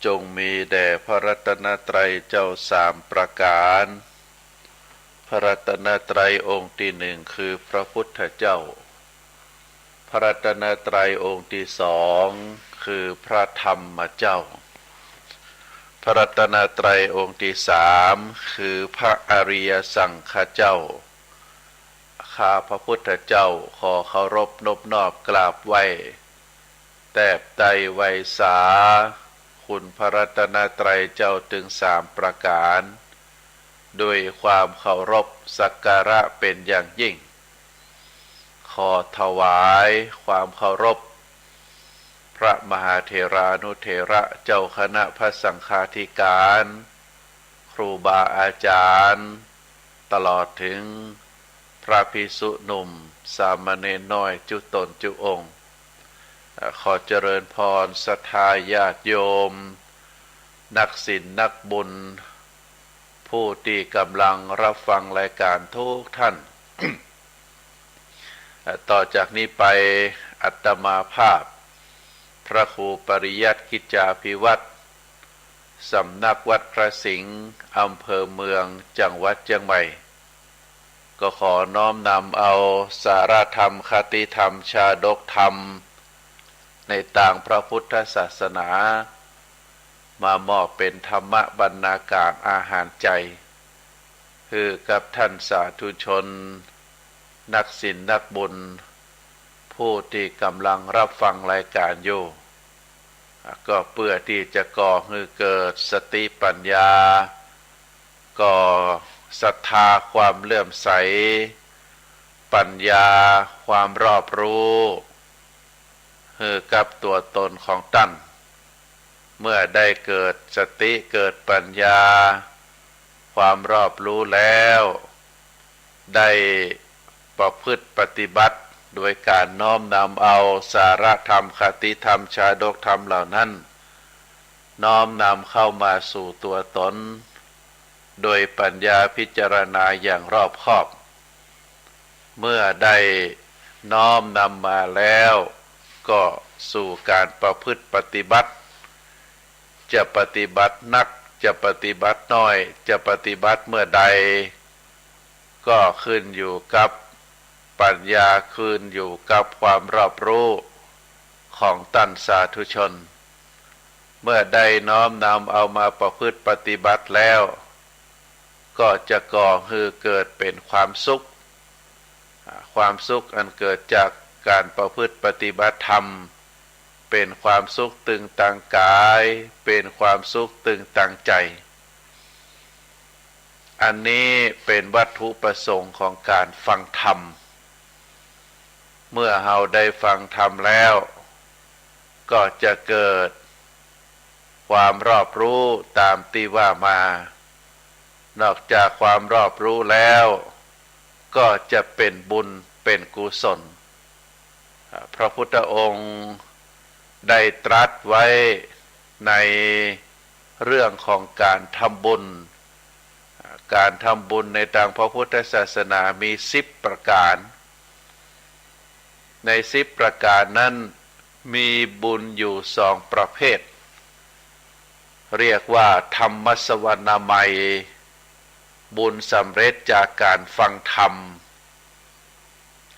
จงมีแด่พระรัตนตรัยเจ้าสามประการพระรัตนตรัยองค์ที่หนึ่งคือพระพุทธเจ้าพระรัตนตรัยองค์ที่สองคือพระธรรมเจ้าพระรัตนตรัยองค์ที่สามคือพระอริยสังฆเจ้าข้าพระพุทธเจ้าขอเคารพนบนอบกราบไหว้แทบไตรไวสาคุณพระรัตนตรัยเจ้าถึงสามประการด้วยความเคารพสักการะเป็นอย่างยิ่งขอถวายความเคารพพระมหาเถรานุเถระเจ้าคณะพระสังฆาธิการครูบาอาจารย์ตลอดถึงพระภิกษุหนุ่มสามเณรน้อยจุตนจุองค์ขอเจริญพรศรัทธาญาติโยมนักศีลนักบุญผู้ที่กำลังรับฟังรายการทุกท่าน ต่อจากนี้ไปอาตมาภาพพระครูปริยัติกิจจาภิวัตรสำนักวัดพระสิงห์อำเภอเมืองจังหวัดเชียงใหม่ก็ขอน้อมนำเอาสาระธรรมคติธรรมชาดกธรรมในต่างพระพุทธศาสนามามอบเป็นธรรมบรรณาการอาหารใจคือกับท่านสาธุชนนักศีลนักบุญผู้ที่กำลังรับฟังรายการอยู่ก็เพื่อที่จะก่อให้เกิดสติปัญญาก่อศรัทธาความเลื่อมใสปัญญาความรอบรู้คือกับตัวตนของท่านเมื่อได้เกิดสติเกิดปัญญาความรอบรู้แล้วได้ประพฤติปฏิบัติโดยการน้อมนำเอาสาระธรรมคติธรรมชาดกธรรมเหล่านั้นน้อมนำเข้ามาสู่ตัวตนโดยปัญญาพิจารณาอย่างรอบคอบเมื่อได้น้อมนำมาแล้วก็สู่การประพฤติปฏิบัติจะปฏิบัตินักจะปฏิบัติน้อยจะปฏิบัติเมื่อใดก็ขึ้นอยู่กับปัญญาขึ้นอยู่กับความรอบรู้ของท่านสาธุชนเมื่อได้น้อมนำเอามาประพฤติปฏิบัติแล้วก็จะก่อให้เกิดเป็นความสุขความสุขอันเกิดจากการประพฤติปฏิบัติธรรมเป็นความสุขตึงตังกายเป็นความสุขตึงตังใจอันนี้เป็นวัตถุประสงค์ของการฟังธรรมเมื่อเราได้ฟังธรรมแล้วก็จะเกิดความรอบรู้ตามที่ว่ามานอกจากความรอบรู้แล้วก็จะเป็นบุญเป็นกุศลพระพุทธองค์ได้ตรัสไว้ในเรื่องของการทำบุญการทำบุญในทางพระพุทธศาสนามี10ประการใน10ประการนั้นมีบุญอยู่2ประเภทเรียกว่าธรรมสวนามัยบุญสำเร็จจากการฟังธรรม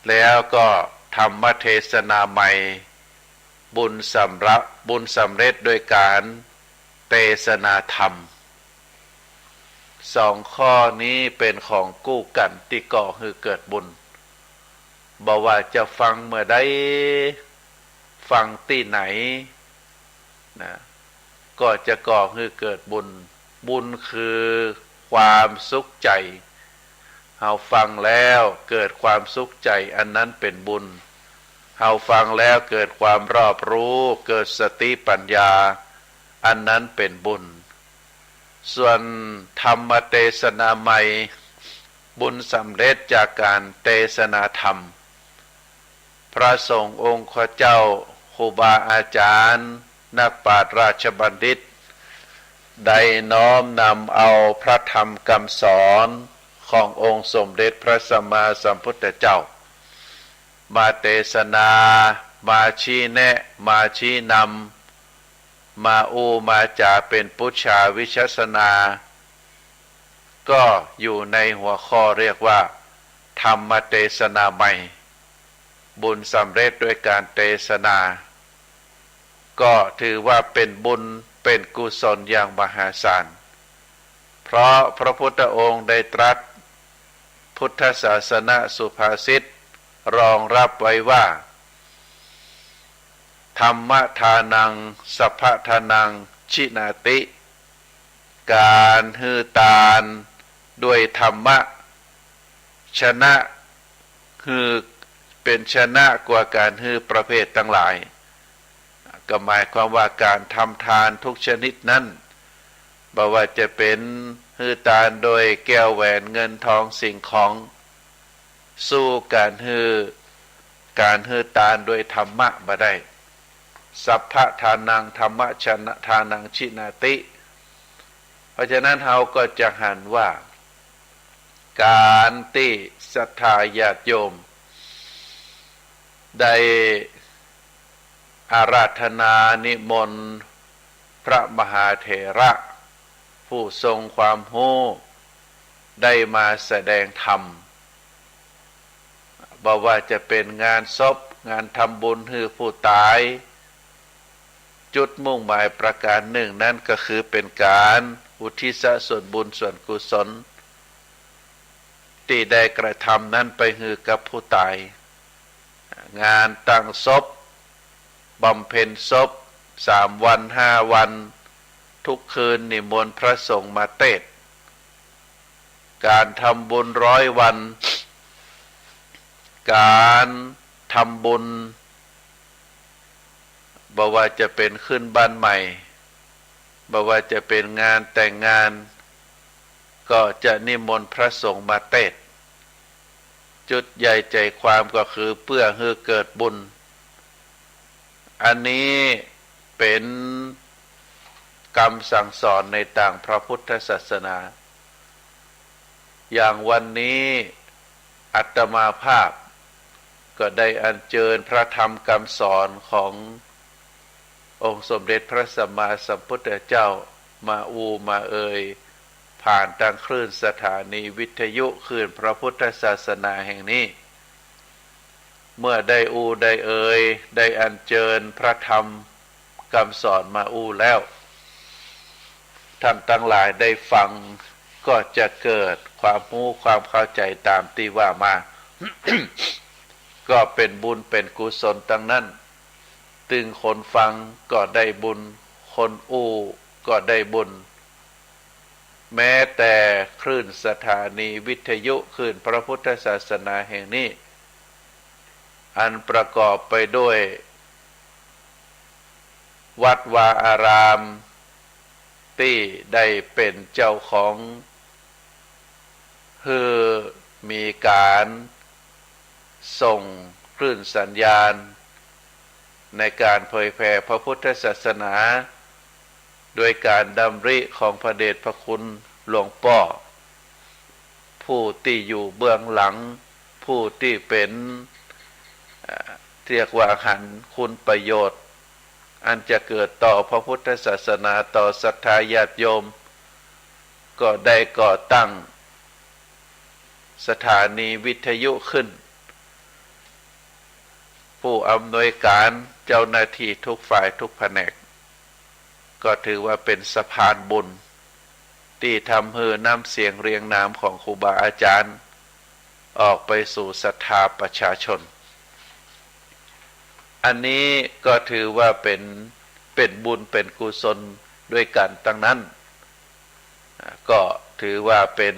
แล้วก็ธรรมเทศนาใหม่บุญสำเร็จโดยการเทศนาธรรม2ข้อนี้เป็นของกู้กันที่ก่อให้เกิดบุญบ่ว่าจะฟังเมื่อใดฟังที่ไหนนะก็จะก่อให้เกิดบุญบุญคือความสุขใจเราฟังแล้วเกิดความสุขใจอันนั้นเป็นบุญเราฟังแล้วเกิดความรอบรู้เกิดสติปัญญาอันนั้นเป็นบุญส่วนธรรมเทศนาใหม่บุญสำเร็จจากการเทศนาธรรมพระสงฆ์องค์ข้าเจ้าครูบาอาจารย์นักปราชญ์ราชบัณฑิตได้น้อมนำเอาพระธรรมคำสอนขององค์สมเด็จพระสัมมาสัมพุทธเจ้ามาเทศนามาชี้แนะมาชี้นำ มาอูมาจาเป็นปุชชาวิชัสนา ก็อยู่ในหัวข้อเรียกว่าธรรมเทศนาใหม่บุญสำเร็จด้วยการเทศนาก็ถือว่าเป็นบุญเป็นกุศลอย่างมหาศาลเพราะพระพุทธองค์ได้ตรัสพุทธศาสนาสุภาษิตรองรับไว้ว่าธรรมทานังสัพพทานังชินาติการฮือตานด้วยธรรมะชนะคือเป็นชนะกว่าการฮือประเภททั้งหลายก็หมายความว่าการทำทานทุกชนิดนั้นบ่ว่าจะเป็นฮือตานโดยแก้วแหวนเงินทองสิ่งของสู้การฮือตานโดยธรรมะบ่ได้สัพพทานังธรรมชนะทานังชินาติเพราะฉะนั้นเราก็จะหันว่าการที่ศรัทธาญาติโยมได้อาราธนานิมนต์พระมหาเถระผู้ทรงความรู้ได้มาแสดงธรรมบอกว่าจะเป็นงานศพงานทำบุญให้ผู้ตายจุดมุ่งหมายประการหนึ่งนั่นก็คือเป็นการอุทิศส่วนบุญส่วนกุศลที่ได้กระทำนั้นไปให้กับผู้ตายงานตั้งศพบำเพ็ญศพ3 วัน5 วันทุกคืนนิมนต์พระสงฆ์มาเทศน์การทำบุญ100 วันการทำบุญบ่ว่าจะเป็นขึ้นบ้านใหม่บ่ว่าจะเป็นงานแต่งงานก็จะนิมนต์พระสงฆ์มาเทศน์จุดใหญ่ใจความก็คือเพื่อให้เกิดบุญอันนี้เป็นคำสั่งสอนในต่างพระพุทธศาสนาอย่างวันนี้อาตมาภาพก็ได้อัญเชิญพระธรรมคำสอนขององค์สมเด็จพระสัมมาสัมพุทธเจ้ามาเอ่ยผ่านทางคลื่นสถานีวิทยุคลื่นพระพุทธศาสนาแห่งนี้เมื่อได้ได้เอ่ยได้อัญเชิญพระธรรมคำสอนมาแล้วท่านทั้งหลายได้ฟังก็จะเกิดความรู้ความเข้าใจตามที่ว่ามา ก็เป็นบุญเป็นกุศลทั้งนั้นตึงคนฟังก็ได้บุญคนก็ได้บุญแม้แต่คลื่นสถานีวิทยุคลื่นพระพุทธศาสนาแห่งนี้อันประกอบไปด้วยวัดวาอารามที่ได้เป็นเจ้าของคือมีการส่งคลื่นสัญญาณในการเผยแผ่พระพุทธศาสนาโดยการดำริของพระเดชพระคุณหลวงพ่อผู้ที่อยู่เบื้องหลังผู้ที่เป็นเรียกว่าหันคุณประโยชน์อันจะเกิดต่อพระพุทธศาสนาต่อศรัทธาญาติโยมก็ได้ก่อตั้งสถานีวิทยุขึ้นผู้อำนวยการเจ้าหน้าที่ทุกฝ่ายทุกแผนกก็ถือว่าเป็นสะพานบุญที่ทำให้น้ำเสียงเรียงนามของครูบาอาจารย์ออกไปสู่ศรัทธาประชาชนอันนี้ก็ถือว่าเป็นบุญเป็นกุศลด้วยกันทั้งนั้นก็ถือว่าเป็น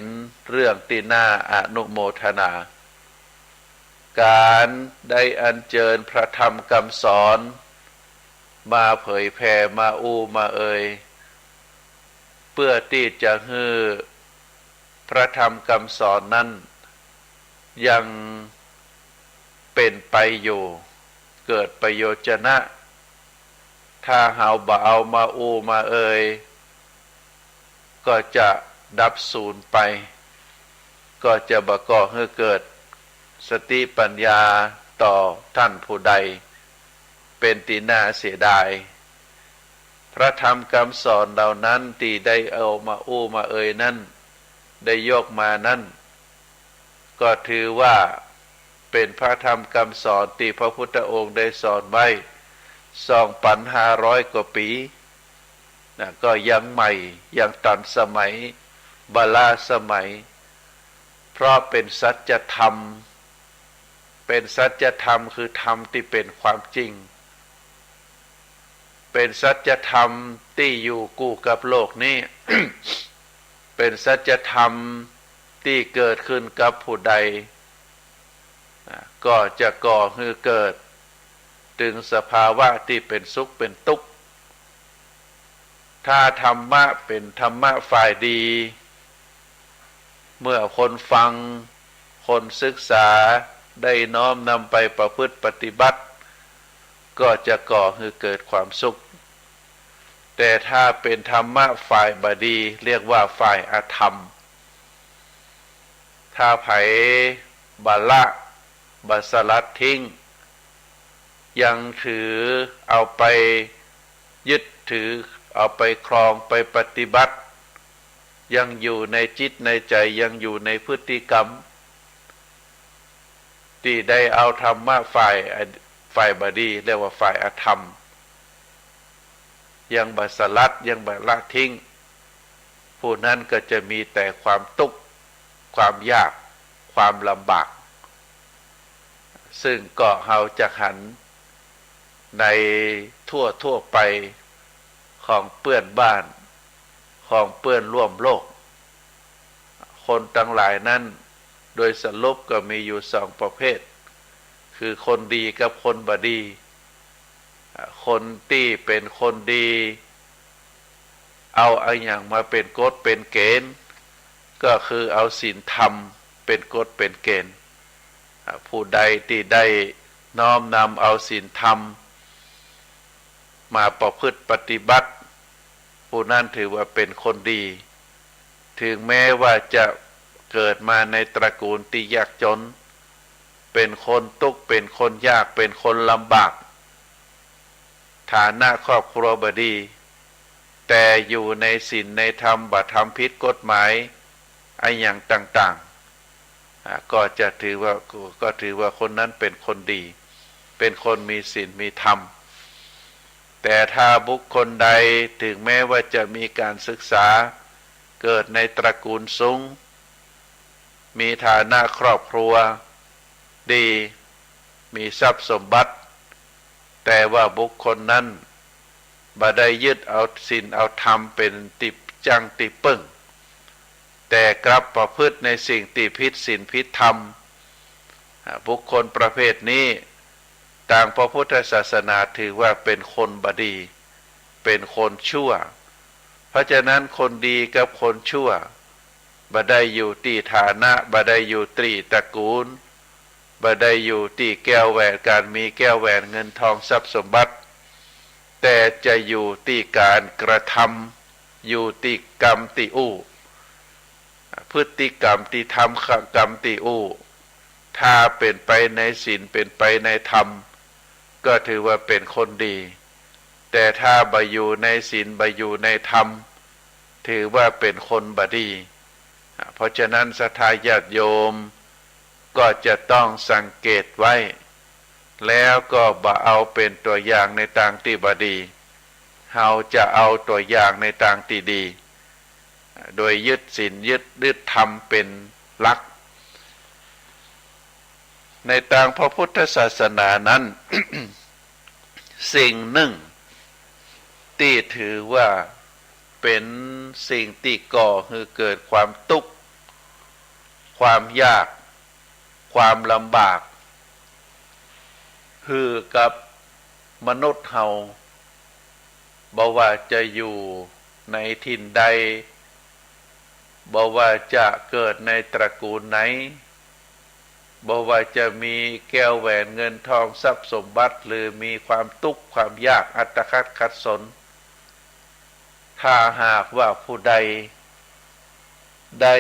เรื่องที่น่าอนุโมทนาการได้อัญเชิญพระธรรมคำสอนมาเผยแผ่มาเอ่ยเพื่อที่จะให้พระธรรมคำสอนนั้นยังเป็นไปอยู่เกิดประโยชนะถ้าหาบ่เอามาเอ่ยก็จะดับสูญไปก็จะบ่ก่อให้เกิดสติปัญญาต่อท่านผู้ใดเป็นที่น่าเสียดาย พระธรรมคำสอนเหล่านั้นที่ได้เอามาอู้มาเอ่ยนั้นได้ยกมานั้นก็ถือว่าเป็นพระธรรมคำสอนที่พระพุทธองค์ได้สอนไว้2,500 กว่าปีนะก็ยังใหม่ยังทันสมัยบาลาสมัยเพราะเป็นสัจธรรมเป็นสัจธรรมคือธรรมที่เป็นความจริงเป็นสัจธรรมที่อยู่คู่กับโลกนี้ เป็นสัจธรรมที่เกิดขึ้นกับผู้ใดก็จะก่อให้เกิดถึงสภาวะที่เป็นสุขเป็นทุกข์ถ้าธรรมะเป็นธรรมะฝ่ายดีเมื่อคนฟังคนศึกษาได้น้อมนำไปประพฤติปฏิบัติก็จะก่อให้เกิดความสุขแต่ถ้าเป็นธรรมะฝ่ายบดีเรียกว่าฝ่ายอธรรมถ้าไผบาละบัสลัดทิ้งยังถือเอาไปยึดถือเอาไปครองไปปฏิบัติยังอยู่ในจิตในใจยังอยู่ในพฤติกรรมที่ได้เอาธรรมะฝ่ายบดีเรียกว่าฝ่ายอธรรมยังบัสลัดยังบัละทิ้งผู้นั้นก็จะมีแต่ความทุกข์ความยากความลำบากซึ่งก็เราจะหันในทั่วไปของเปื้อนบ้านของเปื้อนร่วมโลกคนทั้งหลายนั้นโดยสรุปก็มีอยู่2 ประเภทคือคนดีกับคนบดีคนที่เป็นคนดีเอาอย่างมาเป็นกฎเป็นเกณฑ์ก็คือเอาศีลธรรมเป็นกฎเป็นเกณฑ์ผู้ใดที่ได้น้อมนำเอาศีลธรรมมาประพฤติปฏิบัติผู้นั้นถือว่าเป็นคนดีถึงแม้ว่าจะเกิดมาในตระกูลที่ยากจนเป็นคนทุกข์เป็นคนยากเป็นคนลำบากฐานะครอบครัวบดีแต่อยู่ในศีลในธรรมบ่ทำผิดกฎหมายอย่างต่างๆก็ถือว่าคนนั้นเป็นคนดีเป็นคนมีศีลมีธรรมแต่ถ้าบุคคลใดถึงแม้ว่าจะมีการศึกษาเกิดในตระกูลสูงมีฐานะครอบครัวดีมีทรัพย์สมบัติแต่ว่าบุคคลนั้นบ่ได้ยึดเอาศีลเอาธรรมเป็นติจังติปึ้งแต่กลับประพฤติในสิ่งที่ผิดศีลผิดธรรมบุคคลประเภทนี้ทางพระพุทธศาสนาถือว่าเป็นคนบดีเป็นคนชั่วเพราะฉะนั้นคนดีกับคนชั่วบ่ได้อยู่ที่ฐานะบ่ได้อยู่ตรีตระกูลบ่ได้อยู่ที่แก้วแหวนการมีแก้วแหวนเงินทองทรัพย์สมบัติแต่จะอยู่ที่การกระทำอยู่ที่กรรมที่อู้พฤติกรรมที่ทำกรรมที่อู้ถ้าเป็นไปในศีลเป็นไปในธรรมก็ถือว่าเป็นคนดีแต่ถ้าบ่อยู่ในศีลบ่อยู่ในธรรมถือว่าเป็นคนบดีเพราะฉะนั้นศรัทธาญาติโยมก็จะต้องสังเกตไว้แล้วก็บ่เอาเป็นตัวอย่างในทางที่บดีเราจะเอาตัวอย่างในทางที่ดีโดยยึดศีลยึดธรรมเป็นหลักในทางพระพุทธศาสนานั้น สิ่งหนึ่งที่ถือว่าเป็นสิ่งที่ก่อให้เกิดความทุกข์ความยากความลำบากคือกับมนุษย์เฮาบ่ว่าจะอยู่ในถิ่นใดบ่ว่าจะเกิดในตระกูลไหนบ่ว่าจะมีแก้วแหวนเงินทองทรัพย์สมบัติหรือมีความทุกข์ความยากอัตคัดขัดสนถ้าหากว่าผู้ใดได้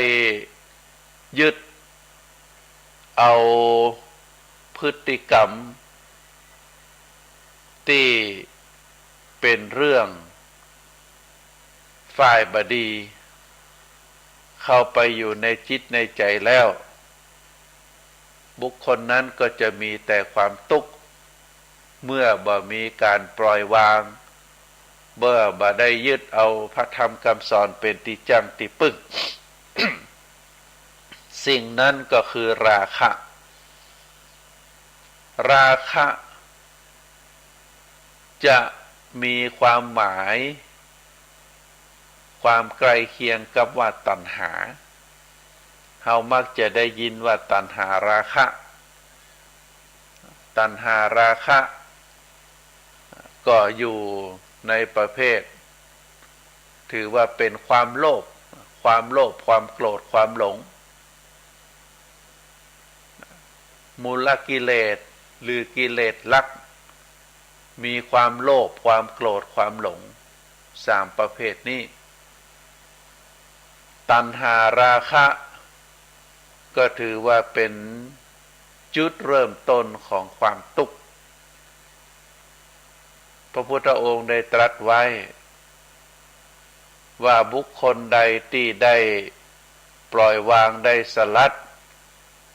ยึดเอาพฤติกรรมที่เป็นเรื่อง ฝ่ายบดีเข้าไปอยู่ในจิตในใจแล้วบุคคลนั้นก็จะมีแต่ความทุกข์เมื่อบ่มีการปล่อยวางเมื่อบ่ได้ยึดเอาพระธรรมคำสอนเป็นที่จังที่พึ่ง สิ่งนั้นก็คือราคะ ราคะจะมีความหมายความใกล้เคียงกับว่าตัณหาเรามักจะได้ยินว่าตัณหาราคะ ตัณหาราคะก็อยู่ในประเภทถือว่าเป็นความโลภความโกรธความหลงมูลกิเลสหรือกิเลสลักมีความโลภความโกรธความหลงสามประเภทนี้ตัณหาราคะก็ถือว่าเป็นจุดเริ่มต้นของความทุกข์พระพุทธองค์ได้ตรัสไว้ว่าบุคคลใดที่ได้ปล่อยวางได้สลัด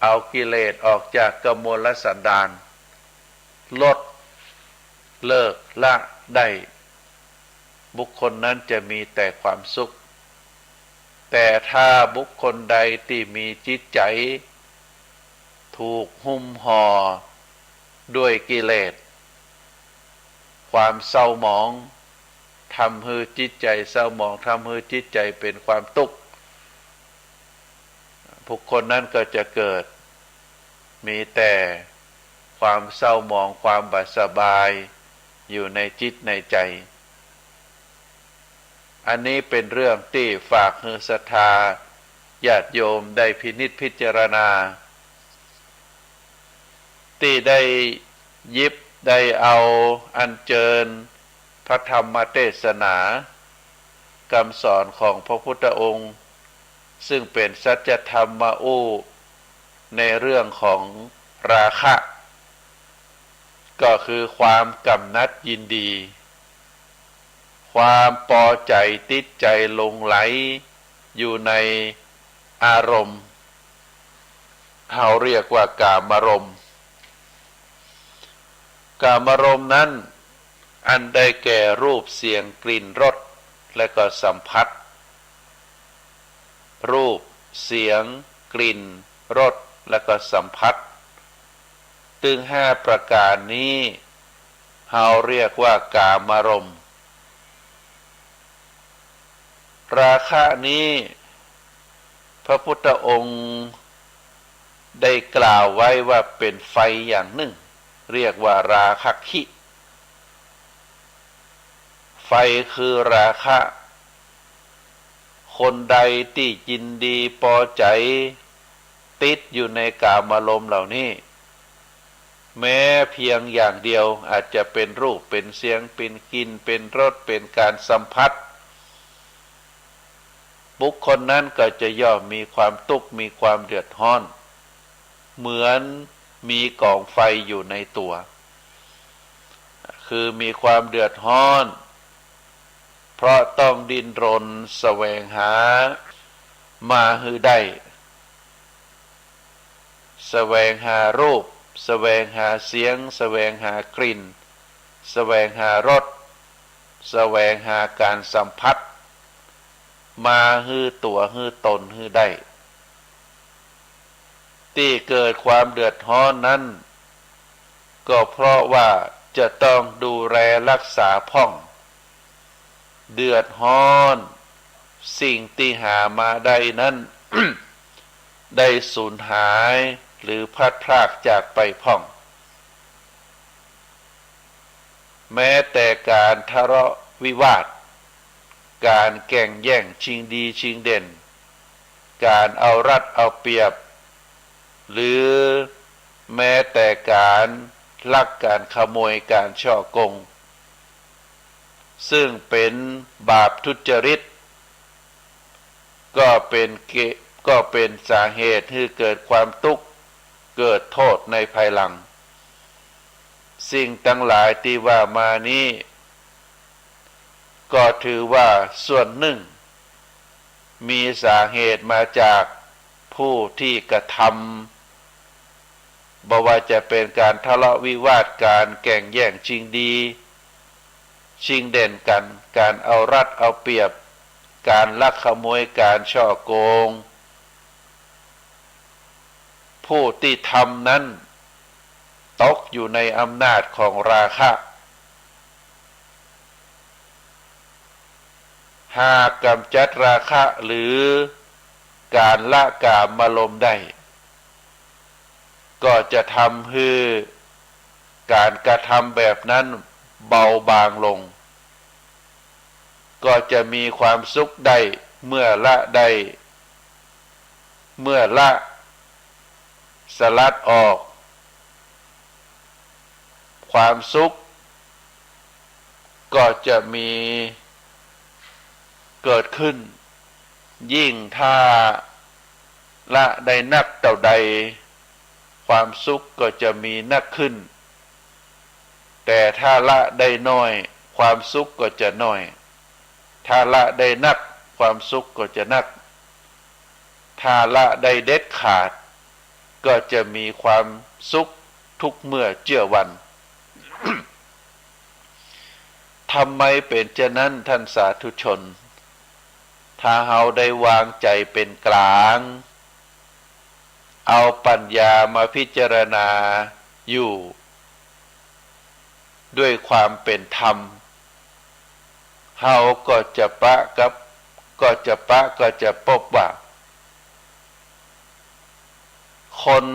เอากิเลสออกจากกมลสันดานลดเลิกละได้บุคคลนั้นจะมีแต่ความสุขแต่ถ้าบุคคลใดที่มีจิตใจถูกหุ้มห่อด้วยกิเลสความเศร้าหมองทำให้จิตใจเศร้าหมองทำให้จิตใจเป็นความทุกข์บุคคลนั้นก็จะเกิดมีแต่ความเศร้าหมองความบาดสบายอยู่ในจิตในใจอันนี้เป็นเรื่องที่ฝากให้ศรัทธาญาติโยมได้พินิจพิจารณาที่ได้หยิบได้เอาอัญเชิญพระธรรมเทศนาคำสอนของพระพุทธองค์ซึ่งเป็นสัจธรรมมาอู้ในเรื่องของราคะก็คือความกำนัดยินดีความพอใจติดใจหลงไหลอยู่ในอารมณ์เขาเรียกว่ากามารมณ์กามารมณ์นั้นอันได้แก่รูปเสียงกลิ่นรสและก็สัมผัสรูปเสียงกลิ่นรสและก็สัมผัสถึงห้าประการนี้เราเรียกว่ากามารมณ์ราคะนี้พระพุทธองค์ได้กล่าวไว้ว่าเป็นไฟอย่างหนึ่งเรียกว่าราคะคิไฟคือราคะคนใดที่ยินดีพอใจติดอยู่ในกามารมณ์เหล่านี้แม้เพียงอย่างเดียวอาจจะเป็นรูปเป็นเสียงเป็นกลิ่นเป็นรสเป็นการสัมผัสบุคคลนั้นก็จะย่อมมีความทุกข์มีความเดือดร้อนเหมือนมีกองไฟอยู่ในตัวคือมีความเดือดร้อนเพราะต้องดิ้นรนแสวงหามาให้ได้แสวงหารูปแสวงหาเสียงแสวงหากลิ่นแสวงหารสแสวงหาการสัมผัสมาฮื้อตัวฮื้อตนฮื้อได้ที่เกิดความเดือดร้อนนั้นก็เพราะว่าจะต้องดูแลรักษาพ่องเดือดร้อนสิ่งที่หามาได้นั้น ได้สูญหายหรือพลัดพรากจากไปพ่องแม้แต่การทะเลาะวิวาทการแข่งแย่งชิงดีชิงเด่นการเอารัดเอาเปรียบหรือแม้แต่การลักการขโมยการฉ้อโกงซึ่งเป็นบาปทุจริตก็เป็นสาเหตุให้เกิดความทุกข์เกิดโทษในภายหลังสิ่งทั้งหลายที่ว่ามานี้ ก็ถือว่าส่วนหนึ่งมีสาเหตุมาจากผู้ที่กระทำบ่ว่าจะเป็นการทะเลาะวิวาทการแข่งแย่งชิงดีชิงเด่นกันการเอารัดเอาเปรียบการลักขโมยการช่อโกงผู้ที่ทำนั้นตกอยู่ในอำนาจของราคะหากกำจัดราคะหรือการละกามารมณ์ได้ก็จะทำให้การกระทำแบบนั้นเบาบางลงก็จะมีความสุขได้เมื่อละสลัดออกความสุขก็จะมีเกิดขึ้นยิ่งถ้าละได้นักเท่าใดความสุขก็จะมีนักขึ้นแต่ถ้าละได้น้อยความสุขก็จะน้อยถ้าละได้นักความสุขก็จะนักถ้าละได้เด็ดขาดก็จะมีความสุขทุกเมื่อเจื้อวัน ทำไมเป็นเช่นนั้นท่านสาธุชนถ้าเราได้วางใจเป็นกลางเอาปัญญามาพิจารณาอยู่ด้วยความเป็นธรรมเราก็จะพบว่าคน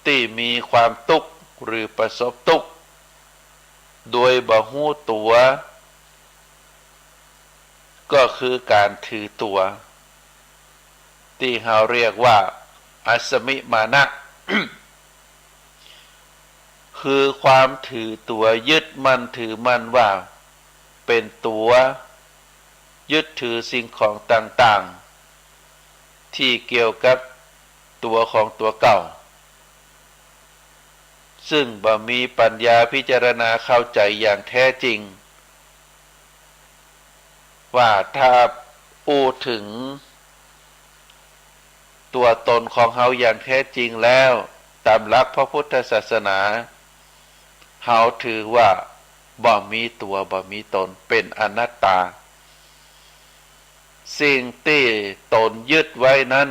ที่มีความทุกข์หรือประสบทุกข์โดยบ่ฮู้ตัวก็คือการถือตัวที่เราเรียกว่าอัสมิมานะ คือความถือตัวยึดมั่นถือมั่นว่าเป็นตัวยึดถือสิ่งของต่างๆที่เกี่ยวกับตัวของตัวเก่าซึ่งบ่มีปัญญาพิจารณาเข้าใจอย่างแท้จริงว่าถ้าพูดถึงตัวตนของเฮาอย่างแท้จริงแล้วตามหลักพระพุทธศาสนาเฮาถือว่าบ่มีตัวบ่มีตนเป็นอนัตตาสิ่งที่ตนยึดไว้นั้น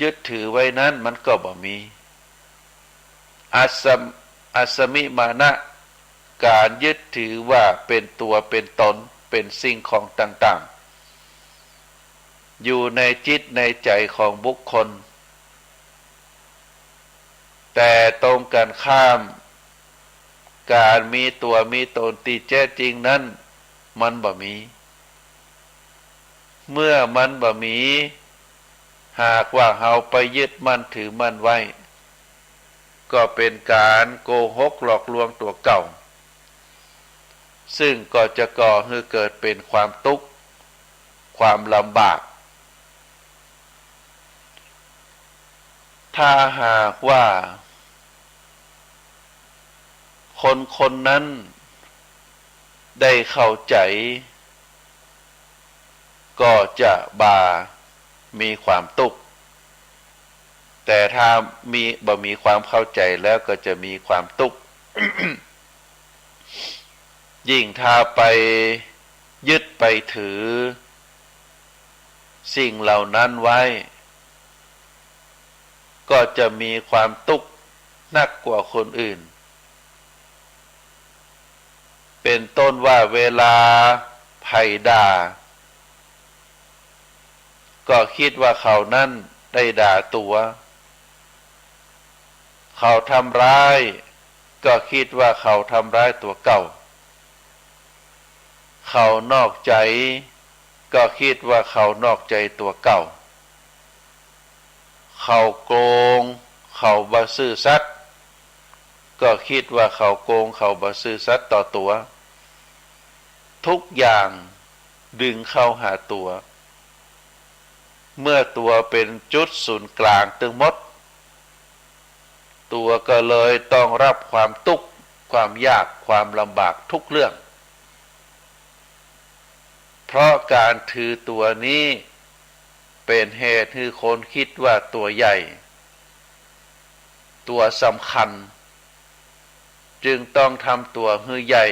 ยึดถือไว้นั้นมันก็บ่มีอัสมิมานะการยึดถือว่าเป็นตัวเป็นตนเป็นสิ่งของต่างๆอยู่ในจิตในใจของบุคคลแต่ตรงกันข้ามการมีตัวมีตนที่แท้จริงนั้นมันบ่มีเมื่อมันบ่มีหากว่าเฮาไปยึดมั่นถือมั่นไว้ก็เป็นการโกหกหลอกลวงตัวเก่าซึ่งก็จะก่อให้เกิดเป็นความทุกข์ความลำบากถ้าหากว่าคนนั้นได้เข้าใจก็จะมีความทุกข์แต่ถ้าบ่มีความเข้าใจแล้วก็จะมีความทุกข์ ยิ่งถ้าไปยึดไปถือสิ่งเหล่านั้นไว้ก็จะมีความทุกข์หนักกว่าคนอื่นเป็นต้นว่าเวลาไผ่ด่าก็คิดว่าเขานั้นได้ด่าตัวเขาทำร้ายก็คิดว่าเขาทำร้ายตัวเก่าเขานอกใจก็คิดว่าเขานอกใจตัวเก่าเขาโกงเขาบ่ซื่อสัตย์ก็คิดว่าเขาโกงเขาบ่ซื่อสัตย์ต่อตัวทุกอย่างดึงเข้าหาตัวเมื่อตัวเป็นจุดศูนย์กลางทั้งหมดตัวก็เลยต้องรับความทุกข์ ความยากความลำบากทุกเรื่องเพราะการถือตัวนี้เป็นเหตุให้คนคิดว่าตัวใหญ่ตัวสำคัญจึงต้องทำตัวให้ใหญ่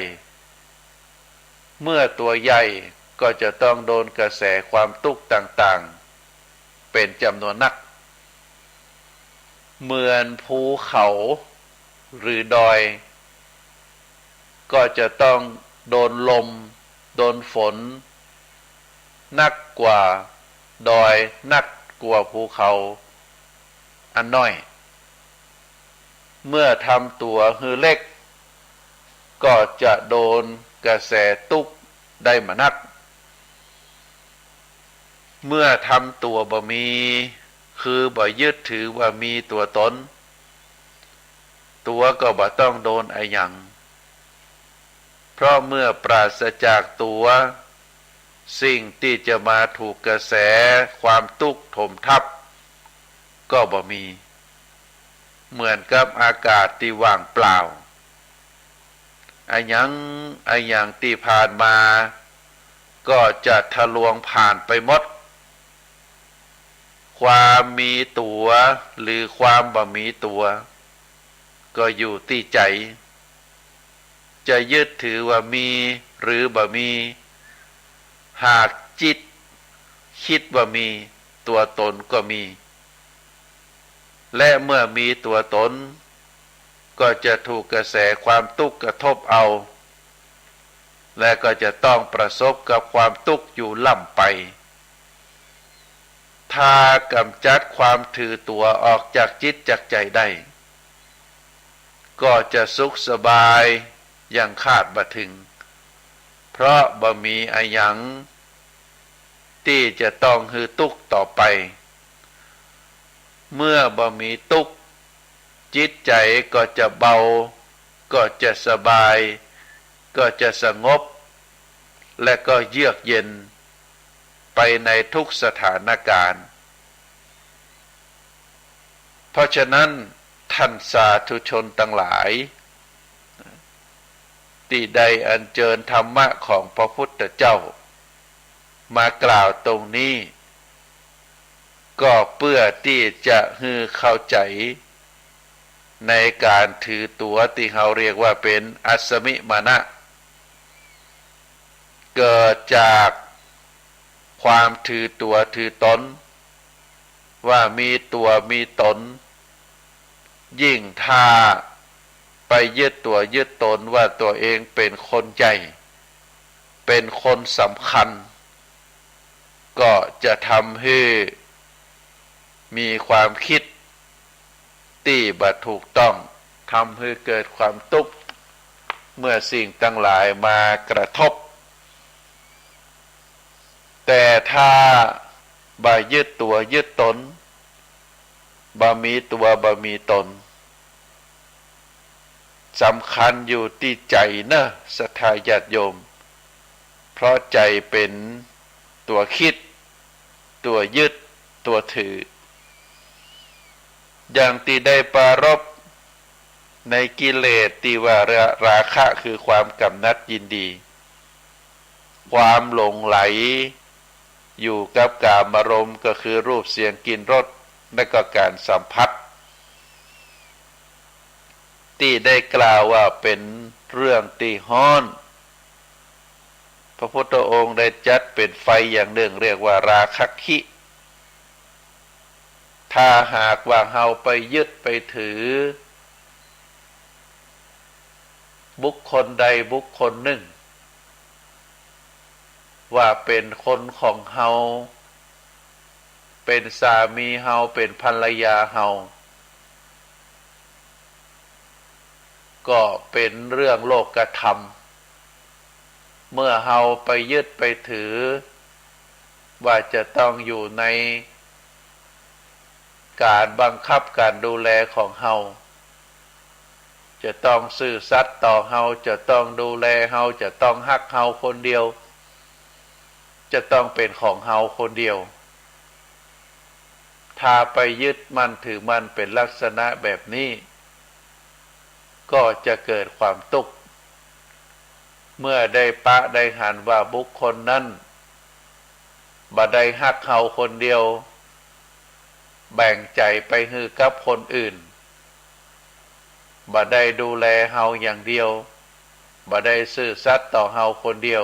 เมื่อตัวใหญ่ก็จะต้องโดนกระแสความทุกข์ต่างๆเป็นจำนวนนักเหมือนภูเขาหรือดอยก็จะต้องโดนลมโดนฝนนักกว่าดอยนักกว่าภูเขาอันน้อยเมื่อทำตัวฮือเล็กก็จะโดนกระแสตุกได้มานักเมื่อทำตัวบ่มีคือบ่ยึดถือว่ามีตัวตนตัวก็บ่ต้องโดนอะไรอย่างเพราะเมื่อปราศจากตัวสิ่งที่จะมาถูกกระแสความทุกข์ถมทับก็บ่มีเหมือนกับอากาศที่ว่างเปล่าไอ้อย่างที่ผ่านมาก็จะทะลวงผ่านไปหมดความมีตัวหรือความบ่มีตัวก็อยู่ที่ใจจะยึดถือว่ามีหรือบ่มีหากจิตคิดว่ามีตัวตนก็มีและเมื่อมีตัวตนก็จะถูกกระแสความทุกข์กระทบเอาและก็จะต้องประสบกับความทุกข์อยู่ล่ำไปถ้ากำจัดความถือตัวออกจากจิตจากใจได้ก็จะสุขสบายอย่างคาดบ่ถึงเพราะบ่มีอะไรอย่างที่จะต้องหือทุกข์ต่อไปเมื่อบ่มีทุกข์จิตใจก็จะเบาก็จะสบายก็จะสงบและก็เยือกเย็นไปในทุกสถานการณ์เพราะฉะนั้นท่านสาธุชนทั้งหลายที่ได้อัญเชิญธรรมะของพระพุทธเจ้ามากล่าวตรงนี้ก็เพื่อที่จะให้เข้าใจในการถือตัวที่เขาเรียกว่าเป็นอัสสมิมานะเกิดจากความถือตัวถือตนว่ามีตัวมีตนยิ่งถ้าไปยึดตัวยึดตนว่าตัวเองเป็นคนใหญ่เป็นคนสำคัญก็จะทำให้มีความคิดที่บ่ถูกต้องทำให้เกิดความทุกข์เมื่อสิ่งทั้งหลายมากระทบแต่ถ้าบ่ยึดตัวยึดตนบ่มีตัวบ่มีตนสำคัญอยู่ที่ใจนะศรัทธาญาติโยมเพราะใจเป็นตัวคิดตัวยึดตัวถืออย่างที่ได้ปรารภในกิเลสที่ว่าราคะคือความกำหนัดยินดีความหลงไหลอยู่กับกามารมณ์ก็คือรูปเสียงกลิ่นรสและก็การสัมผัสที่ได้กล่าวว่าเป็นเรื่องที่ฮ้อนพระพุทธองค์ได้จัดเป็นไฟอย่างหนึ่งเรียกว่าราคะคิถ้าหากว่าเฮาไปยึดไปถือบุคคลใดบุคคลหนึ่งว่าเป็นคนของเฮาเป็นสามีเฮาเป็นภรรยาเฮาก็เป็นเรื่องโลกธรรมเมื่อเฮาไปยึดไปถือว่าจะต้องอยู่ในการบังคับการดูแลของเฮาจะต้องซื่อสัตย์ต่อเฮาจะต้องดูแลเฮาจะต้องฮักเฮาคนเดียวจะต้องเป็นของเฮาคนเดียวถ้าไปยึดมั่นถือมั่นเป็นลักษณะแบบนี้ ก็จะเกิดความทุกข์เมื่อได้ปะได้หันว่าบุคคลนั้นบ่ได้ฮักเฮาคนเดียวแบ่งใจไปให้กับคนอื่นบ่ได้ดูแลเฮาอย่างเดียวบ่ได้ซื่อสัตย์ต่อเฮาคนเดียว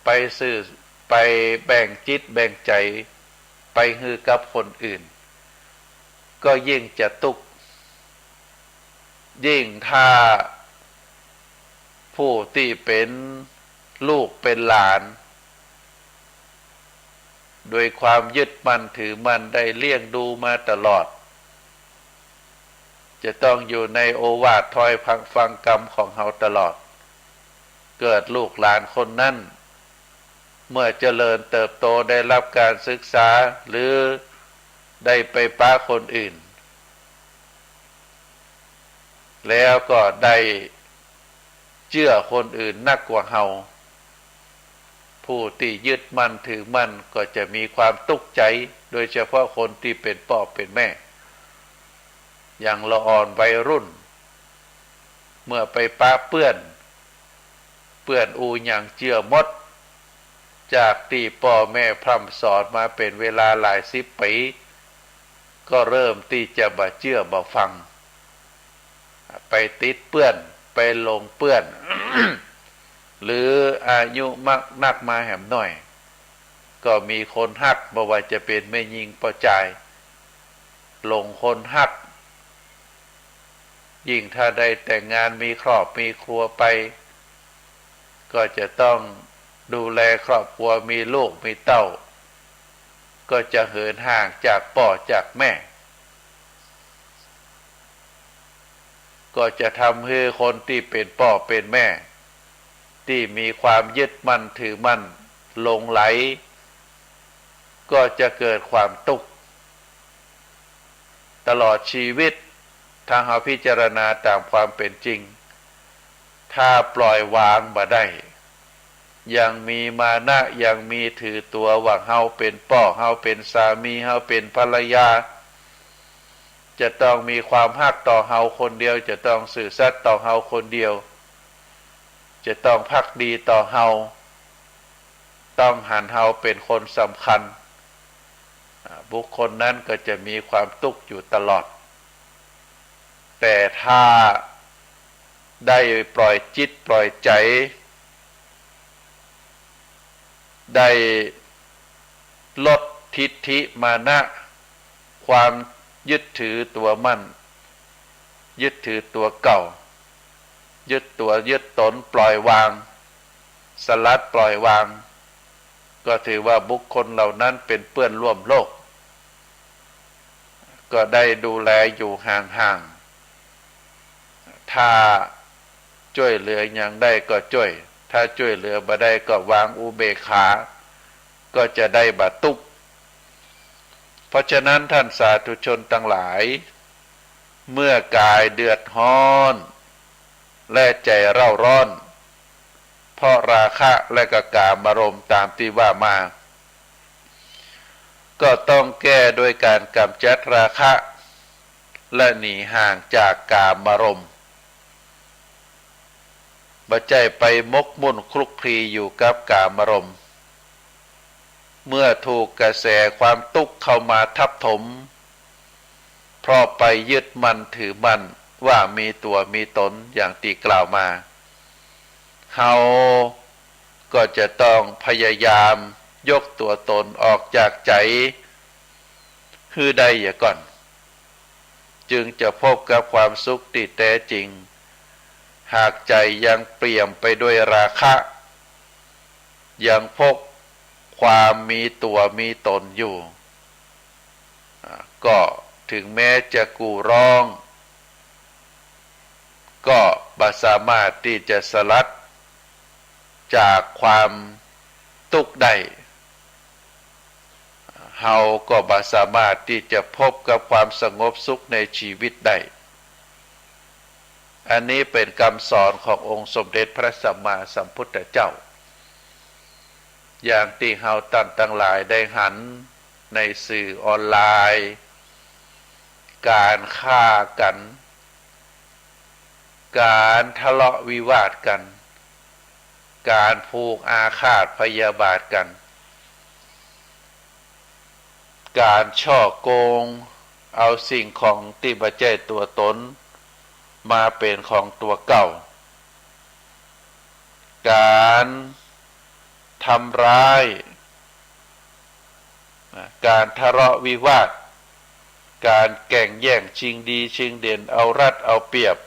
ไปแบ่งจิตแบ่งใจไปให้กับคนอื่นก็ยิ่งจะทุกข์ยิ่งถ้าผู้ที่เป็นลูกเป็นหลานโดยความยึดมั่นถือมั่นได้เลี้ยงดูมาตลอดจะต้องอยู่ในโอวาทถ้อยฟังกรรมของเฮาตลอดเกิดลูกหลานคนนั้นเมื่อเจริญเติบโตได้รับการศึกษาหรือได้ไปป้าคนอื่นแล้วก็ได้เชื่อคนอื่นนักกว่าเฮาผู้ที่ยึดมั่นถือมั่นก็จะมีความทุกข์ใจโดยเฉพาะคนที่เป็นพ่อเป็นแม่อย่างละอ่อนวัยรุ่นเมื่อไปป้าเปื้อนอูอย่างเจือมดจากที่พ่อแม่พร่ำสอนมาเป็นเวลาหลายสิบปีก็เริ่มที่จะบ่เชื่อบ่ฟังไปติดเปื้อนไปลงเปื้อน หรืออายุมักนักมาแหมหน่อยก็มีคนฮักบ่ว่าจะเป็นแม่หญิงป่อจายลงคนฮักยิ่งถ้าได้แต่งงานมีครอบมีครัวไปก็จะต้องดูแลครอบครัวมีลูกมีเต้าก็จะเหินห่างจากพ่อจากแม่ก็จะทำให้คนที่เป็นพ่อเป็นแม่ที่มีความยึดมั่นถือมั่นหลงไหลก็จะเกิดความทุกข์ตลอดชีวิตถ้าเราพิจารณาตามความเป็นจริงถ้าปล่อยวางบ่ได้ยังมีมานะยังมีถือตัวว่าเฮาเป็นพ่อเฮาเป็นสามีเฮาเป็นภรรยาจะต้องมีความฮักต่อเฮาคนเดียวจะต้องซื่อสัตย์ต่อเฮาคนเดียวจะต้องภักดีต่อเฮาต้องหันเฮาเป็นคนสำคัญบุคคลนั้นก็จะมีความทุกข์อยู่ตลอดแต่ถ้าได้ปล่อยจิตปล่อยใจได้ลดทิฏฐิมานะความยึดถือตัวมั่นยึดถือตัวเก่ายึดตนปล่อยวางสลัดปล่อยวางก็ถือว่าบุคคลเหล่านั้นเป็นเพื่อนร่วมโลกก็ได้ดูแลอยู่ห่างๆถ้าช่วยเหลืออย่างได้ก็ช่วยถ้าช่วยเหลือบ่ได้ก็วางอุเบกขาก็จะได้บ่ทุกข์เพราะฉะนั้นท่านสาธุชนทั้งหลายเมื่อกายเดือดร้อนและใจเร่าร้อนเพราะราคะและกกามารมณ์ตามที่ว่ามาก็ต้องแก้โดยการกำจัดราคะและหนีห่างจากกามารมณ์บ่ใจไปมกมุ่นคลุกคลีอยู่กับกามารมณ์เมื่อถูกกระแสความทุกข์เข้ามาทับถมเพราะไปยึดมั่นถือมั่นว่ามีตัวมีตนอย่างที่กล่าวมาเฮาก็จะต้องพยายามยกตัวตนออกจากใจให้ได้อย่าก่อนจึงจะพบกับความสุขที่แท้จริงหากใจยังเปี่ยมไปด้วยราคะยังพบความมีตัวมีตนอยู่ก็ถึงแม้จะกู่ร้องก็บ่สามารถที่จะสลัดจากความทุกข์ได้เฮาก็บ่สามารถที่จะพบกับความสงบสุขในชีวิตได้อันนี้เป็นคำสอนขององค์สมเด็จพระสัมมาสัมพุทธเจ้าอย่างที่เฮาท่านทั้งหลายได้หันในสื่อออนไลน์การฆ่ากัน การทะเลาะวิวาทกันการผูกอาฆาตพยาบาทกันการช่อโกงเอาสิ่งของที่บ่ใช่ตัวตนมาเป็นของตัวเก่าการทำร้ายการทะเลาะวิวาทการแก่งแย่งชิงดีชิงเด่นเอารัดเอาเปรียบ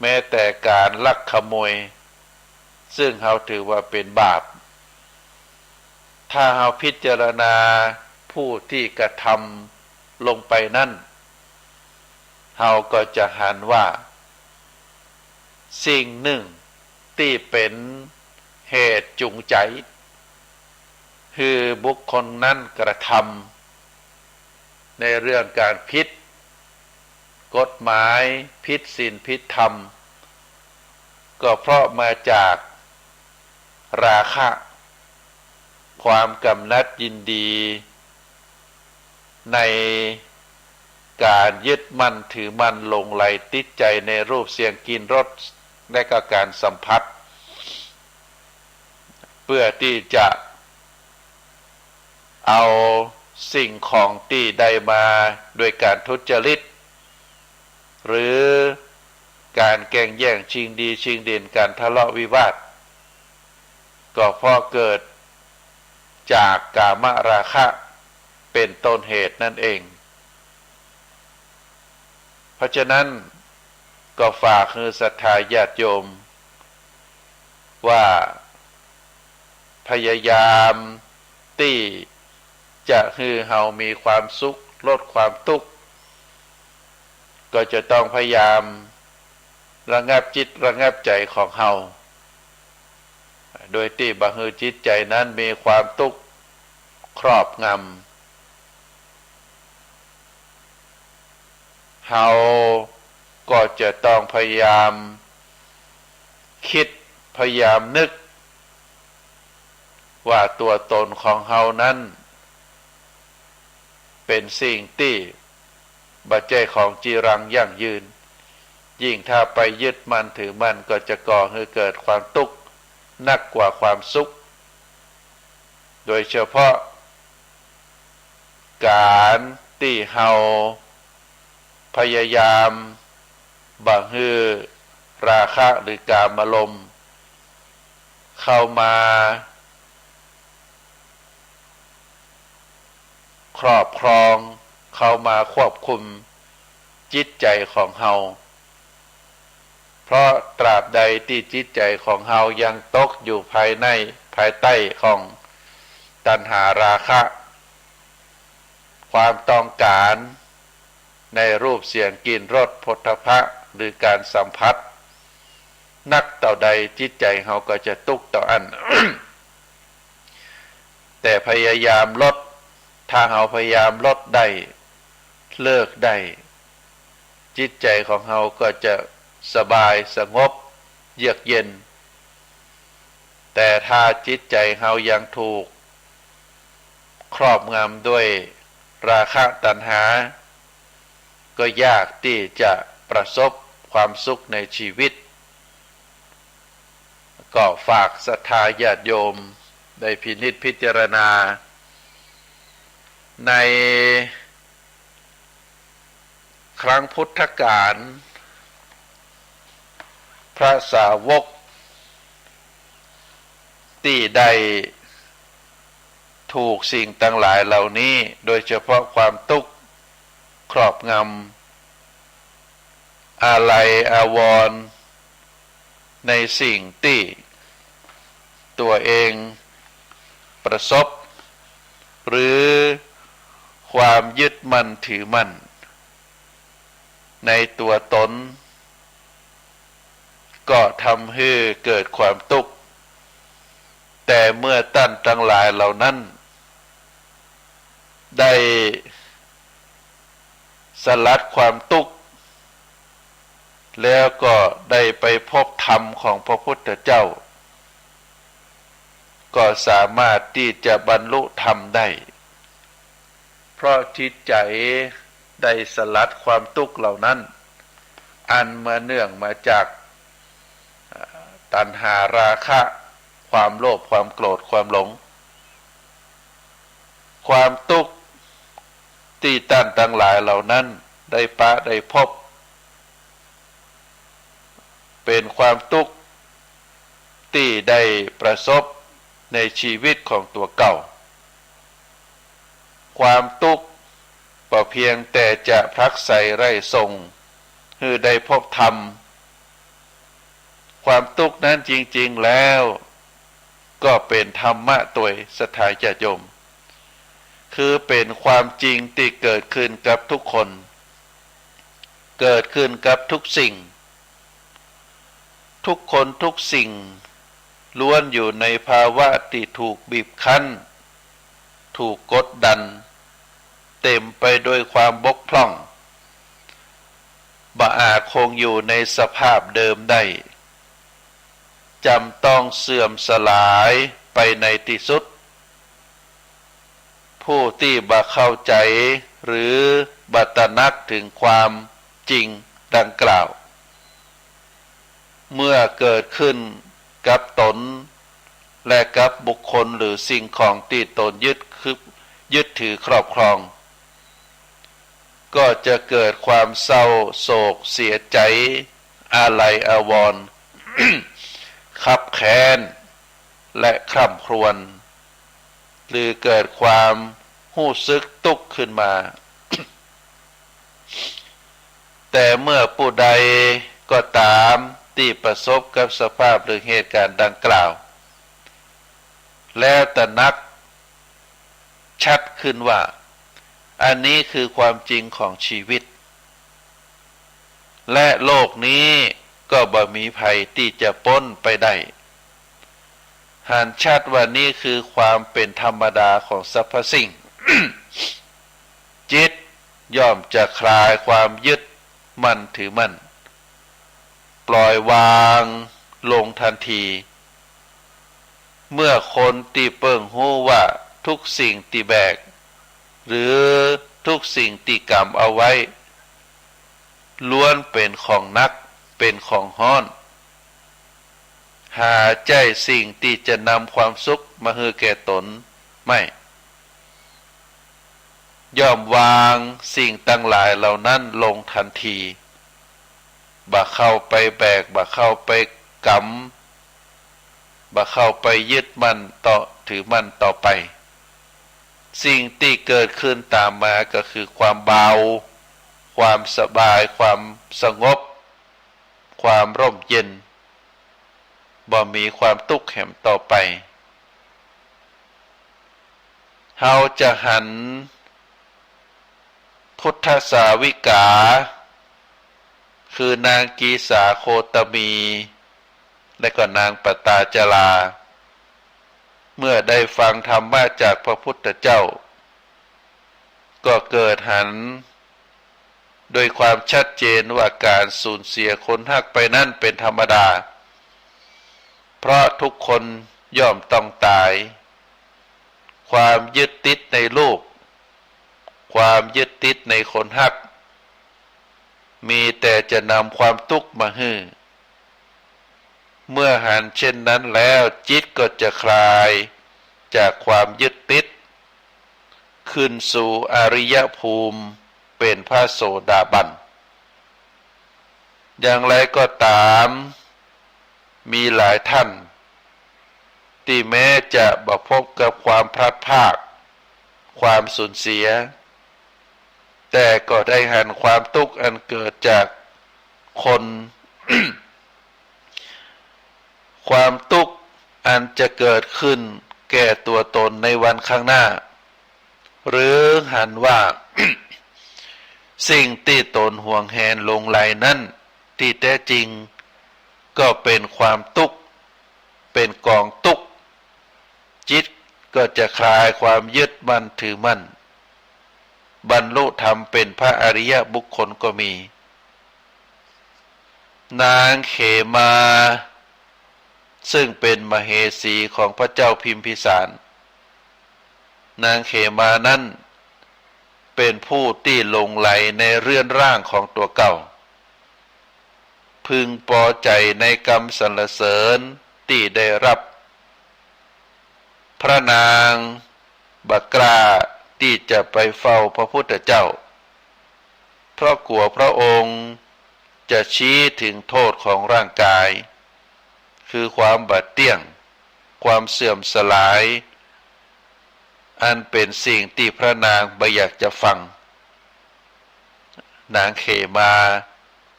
แม้แต่การลักขโมยซึ่งเราถือว่าเป็นบาปถ้าเราพิจารณาผู้ที่กระทำลงไปนั่นเราก็จะหันว่าสิ่งหนึ่งที่เป็นเหตุจูงใจคือบุคคลนั้นกระทำในเรื่องการผิดกฎหมายผิดศีลผิดธรรมก็เพราะมาจากราคะความกำนัดยินดีในการยึดมั่นถือมั่นหลงไหลติดใจในรูปเสียงกลิ่นรสและก็การสัมผัสเพื่อที่จะเอาสิ่งของที่ได้มาโดยการทุจริตหรือการแก่งแย่งชิงดีชิงเด่นการทะเลาะวิวาทก็เพราะเกิดจากกามราคะเป็นต้นเหตุนั่นเองเพราะฉะนั้นก็ฝากคือศรัทธาญาติโยมว่าพยายามที่จะให้เฮามีความสุขลดความทุกข์ก็จะต้องพยายามระงับจิตระงับใจของเฮาโดยที่บ่ให้จิตใจนั้นมีความทุกข์ครอบงำเฮาก็จะต้องพยายามคิดพยายามนึกว่าตัวตนของเฮานั้นเป็นสิ่งที่บ่ใช่ของจีรังยั่งยืนยิ่งถ้าไปยึดมั่นถือมั่นก็จะก่อให้เกิดความทุกข์นักกว่าความสุขโดยเฉพาะการที่เฮาพยายามบังฮือราคะหรือกามารมณ์เข้ามาครอบครองเข้ามาควบคุมจิตใจของเฮาเพราะตราบใดที่จิตใจของเฮายังตกอยู่ภายในภายใต้ของตัณหาราคะความต้องการในรูปเสียงกลิ่นรสโผฏฐัพพะหรือการสัมผัสนักต่อใดจิตใจเฮาก็จะทุกข์ต่ออัน แต่พยายามลดถ้าเฮาพยายามลดได้เลิกได้จิตใจของเฮาก็จะสบายสงบเยือกเย็นแต่ถ้าจิตใจเฮายังถูกครอบงำด้วยราคะตัณหาก็ยากที่จะประสบความสุขในชีวิตก็ฝากศรัทธาญาติโยมได้พินิจพิจารณาในครั้งพุทธกาลพระสาวกที่ได้ถูกสิ่งต่างหลายเหล่านี้โดยเฉพาะความทุกข์ครอบงำอาลัยอาวรณ์ในสิ่งที่ตัวเองประสบหรือความยึดมั่นถือมั่นในตัวตนก็ทำให้เกิดความทุกข์แต่เมื่อท่านทั้งหลายเหล่านั้นได้สลัดความทุกข์แล้วก็ได้ไปพบธรรมของพระพุทธเจ้าก็สามารถที่จะบรรลุธรรมได้เพราะจิตใจได้สลัดความทุกข์เหล่านั้น อันมาเนื่องมาจากตัณหาราคะความโลภความโกรธความหลงความทุกข์ที่ท่านทั้งหลายเหล่านั้นได้ได้พบเป็นความทุกข์ที่ได้ประสบในชีวิตของตัวเก่าความทุกข์ก็เพียงแต่จะพลักไสไร่ส่งคือได้พบธรรมความทุกข์นั้นจริงๆแล้วก็เป็นธรรมะตัวสถาญาติโยมคือเป็นความจริงที่เกิดขึ้นกับทุกคนเกิดขึ้นกับทุกสิ่งทุกคนทุกสิ่งล้วนอยู่ในภาวะที่ถูกบีบคั้นถูกกดดันเต็มไปด้วยความบกพร่องบ่อาจคงอยู่ในสภาพเดิมได้จำต้องเสื่อมสลายไปในที่สุดผู้ที่บ่เข้าใจหรือบ่ตระหนักถึงความจริงดังกล่าวเมื่อเกิดขึ้นกับตนและกับบุคคลหรือสิ่งของที่ตนยึดถือครอบครองก็จะเกิดความเศร้าโศกเสียใจอาลัยอาวรณ์ คับแค้นและคร่ำครวญหรือเกิดความหู้สึกตุกข์ขึ้นมา แต่เมื่อผู้ใดก็ตามที่ประสบกับสภาพหรือเหตุการณ์ดังกล่าวแล้วตระหนักชัดขึ้นว่าอันนี้คือความจริงของชีวิตและโลกนี้ก็บ่มีภัยที่จะพ้นไปได้หันชัดว่านี่คือความเป็นธรรมดาของสรรพสิ่ง จิตย่อมจะคลายความยึดมั่นถือมั่นปล่อยวางลงทันทีเมื่อคนตีเปิ่งหู้ว่าทุกสิ่งตีแบกหรือทุกสิ่งตีกรรมเอาไว้ล้วนเป็นของนักเป็นของฮ้อนหาใจสิ่งที่จะนำความสุขมาให้แก่ตนไม่ย่อมวางสิ่งตั้งหลายเหล่านั้นลงทันทีบ่เข้าไปแบกบ่เข้าไปกำบ่เข้าไปยึดมั่นต่อถือมั่นต่อไปสิ่งที่เกิดขึ้นตามมาก็คือความเบาความสบายความสงบความร่มเย็นบ่มีความทุกข์แห่งต่อไปเฮาจะหันพุทธสาวิกาคือนางกีสาโคตมีและก็นางปตาจลาเมื่อได้ฟังธรรมะจากพระพุทธเจ้าก็เกิดหันโดยความชัดเจนว่าการสูญเสียคนรักไปนั่นเป็นธรรมดาเพราะทุกคนย่อมต้องตายความยึดติดในลูกความยึดติดในคนรักมีแต่จะนำความทุกข์มาให้เมื่อหันเช่นนั้นแล้วจิตก็จะคลายจากความยึดติดขึ้นสู่อริยภูมิเป็นพระโสดาบันอย่างไรก็ตามมีหลายท่านที่แม้จะบ่พบกับความพลัดพรากความสูญเสียแต่ก็ได้หันความทุกข์อันเกิดจากคน ความทุกข์อันจะเกิดขึ้นแก่ตัวตนในวันข้างหน้าหรือหันว่า สิ่งที่ตนห่วงแหนหลงใหลนั้นที่แท้จริงก็เป็นความทุกข์เป็นกองทุกข์จิตก็จะคลายความยึดมั่นถือมั่นบรรลุธรรมเป็นพระอริยบุคคลก็มีนางเขมาซึ่งเป็นมเหสีของพระเจ้าพิมพิสารนางเขมานั้นเป็นผู้ที่หลงไหลในเรือนร่างของตัวเก่า พึงพอใจในกรรมสรรเสริญที่ได้รับพระนางบักกล้าที่จะไปเฝ้าพระพุทธเจ้าเพราะกลัวพระองค์จะชี้ถึงโทษของร่างกายคือความบาดเตี้ยงความเสื่อมสลายอันเป็นสิ่งที่พระนางไม่อยากจะฟังนางเขมา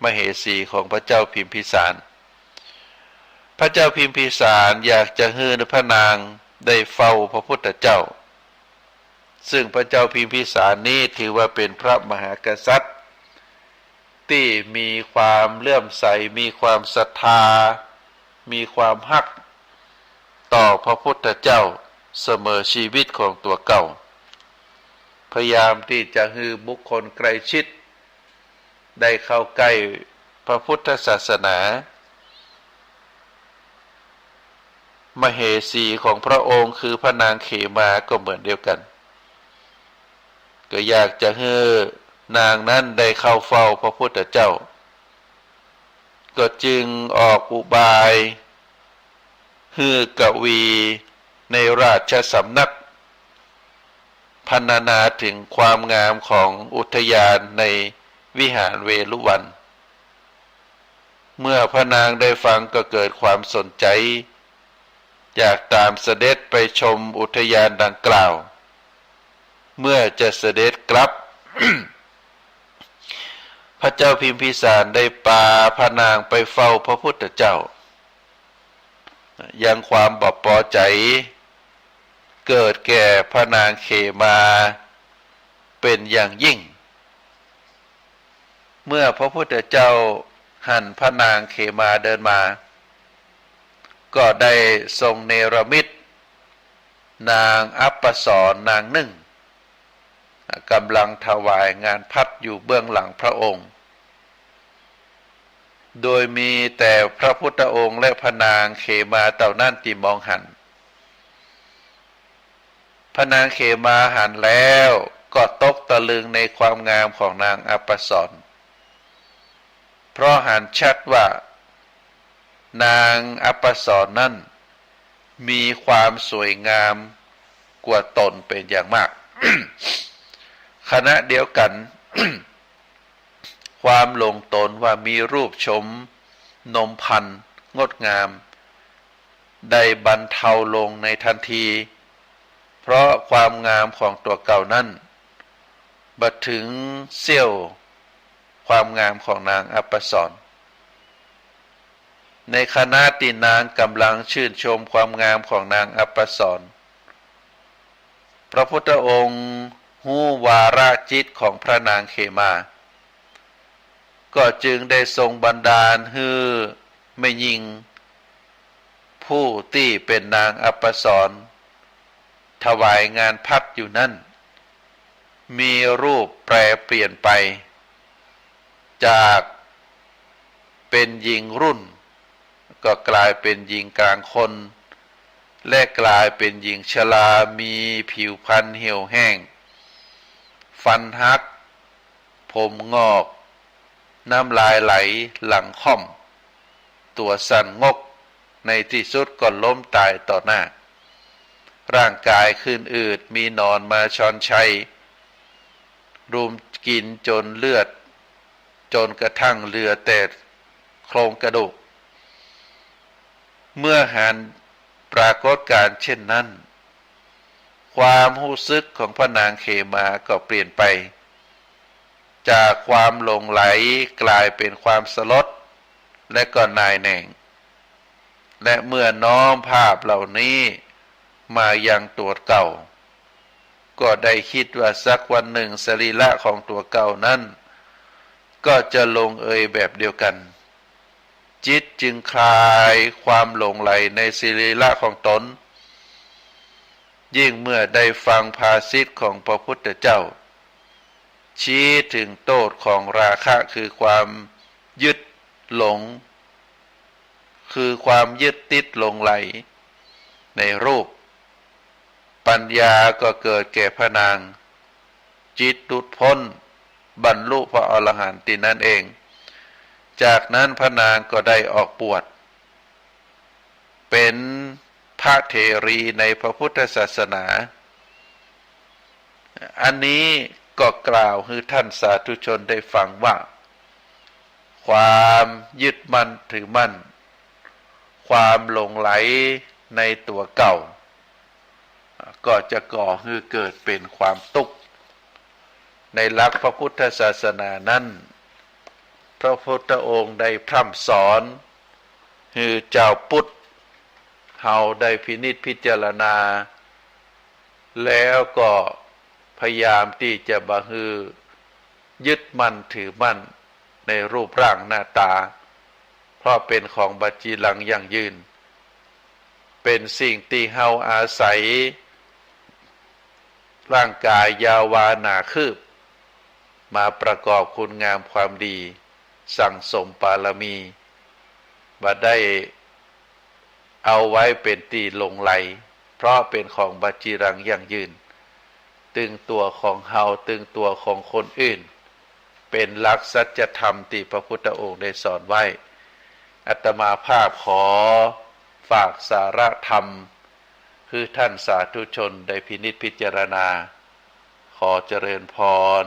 มเหสีของพระเจ้าพิมพิสารพระเจ้าพิมพิสารอยากจะให้พระนางได้เฝ้าพระพุทธเจ้าซึ่งพระเจ้าพิมพิสารนี้ถือว่าเป็นพระมหากษัตริย์ที่มีความเลื่อมใสมีความศรัทธามีความฮักต่อพระพุทธเจ้าเสมอชีวิตของตัวเก่าพยายามที่จะให้บุคคลใกล้ชิดได้เข้าใกล้พระพุทธศาสนามเหสีของพระองค์คือพระนางเขมาก็เหมือนเดียวกันก็อยากจะให้นางนั้นได้เข้าเฝ้าพระพุทธเจ้าก็จึงออกอุบายฮือกวีในราชสำนักพรรณนาถึงความงามของอุทยานในวิหารเวฬุวันเมื่อพระนางได้ฟังก็เกิดความสนใจอยากตามเสด็จไปชมอุทยานดังกล่าวเมื่อจะเสด็จกลับ พระเจ้าพิมพิสารได้พาพระนางไปเฝ้าพระพุทธเจ้ายังความบ่พอใจเกิดแก่พระนางเขมาเป็นอย่างยิ่งเมื่อพระพุทธเจ้าหันพระนางเขมาเดินมาก็ได้ทรงเนรมิตนางอัปปสรนางหนึ่งกำลังถวายงานพัดอยู่เบื้องหลังพระองค์โดยมีแต่พระพุทธองค์และพระนางเขมาเต่านั่นที่มองหันพระนางเขมาหันแล้วก็ตกตะลึงในความงามของนางอัปปสรเพราะหันชัดว่านางอัปปสรนั้นมีความสวยงามกว่าตนเป็นอย่างมาก ขณะเดียวกัน ความหลงตนว่ามีรูปชมนมพันธ์งดงามได้บรรเทาลงในทันทีเพราะความงามของตัวเก่านั้นบัดถึงเสี้ยวความงามของนางอัปปสรในขณะที่นางกำลังชื่นชมความงามของนางอัปปสรพระพุทธองค์หู้วาระจิตของพระนางเขมาก็จึงได้ทรงบันดาลให้แม่หญิงผู้ที่เป็นนางอัปปสรถวายงานพัดอยู่นั่นมีรูปแปรเปลี่ยนไปจากเป็นหญิงรุ่นก็กลายเป็นหญิงกลางคนและกลายเป็นหญิงชรามีผิวพรรณเหี่ยวแห้งฟันหักผมงอกน้ำลายไหลหลังค่อมตัวสั่นงกในที่สุดก็ล้มตายต่อหน้าร่างกายขึ้นอืดมีนอนมาช้อนชัยรุมกินจนเลือดจนกระทั่งเหลือแต่โครงกระดูกเมื่อหันปรากฏการเช่นนั้นความรู้สึกของพระนางเขมาก็เปลี่ยนไปจากความหลงไหลกลายเป็นความสลดและก็นายแหน่งและเมื่อน้อมภาพเหล่านี้มายังตัวเก่าก็ได้คิดว่าสักวันหนึ่งสรีระของตัวเก่านั้นก็จะลงเอยแบบเดียวกันจิตจึงคลายความหลงไหลในสรีระของตนยิ่งเมื่อได้ฟังภาษิตของพระพุทธเจ้าชี้ถึงโทษของราคะคือความยึดหลงคือความยึดติดหลงไหลในรูปปัญญาก็เกิดแก่พระนางจิตหลุดพ้นบรรลุพระอรหันต์นั่นเอง จากนั้นพระนางก็ได้ออกบวชเป็นพระเถรีในพระพุทธศาสนาอันนี้ก็กล่าวให้ท่านสาธุชนได้ฟังว่าความยึดมั่นถือมั่นความหลงไหลในตัวเก่าก็จะก่อให้เกิดเป็นความทุกข์ในหลักพระพุทธศาสนานั้นพระพุทธองค์ได้พร่ำสอนให้เจ้าพุทธเฮาได้พินิจพิจารณาแล้วก็พยายามที่จะบ่ฮือยึดมั่นถือมั่นในรูปร่างหน้าตาเพราะเป็นของบัจจีรังยั่งยืนเป็นสิ่งที่เฮาอาศัยร่างกายยาวาหนาคืบมาประกอบคุณงามความดีสั่งสมบารมีบ่ได้เอาไว้เป็นตีหลงไหลเพราะเป็นของบัจจีรังยั่งยืนตึงตัวของเฮาตึงตัวของคนอื่นเป็นหลักสัจธรรมที่พระพุทธองค์ได้สอนไว้อาตมาภาพขอฝากสาระธรรมคือท่านสาธุชนได้พินิจพิจารณาขอเจริญพร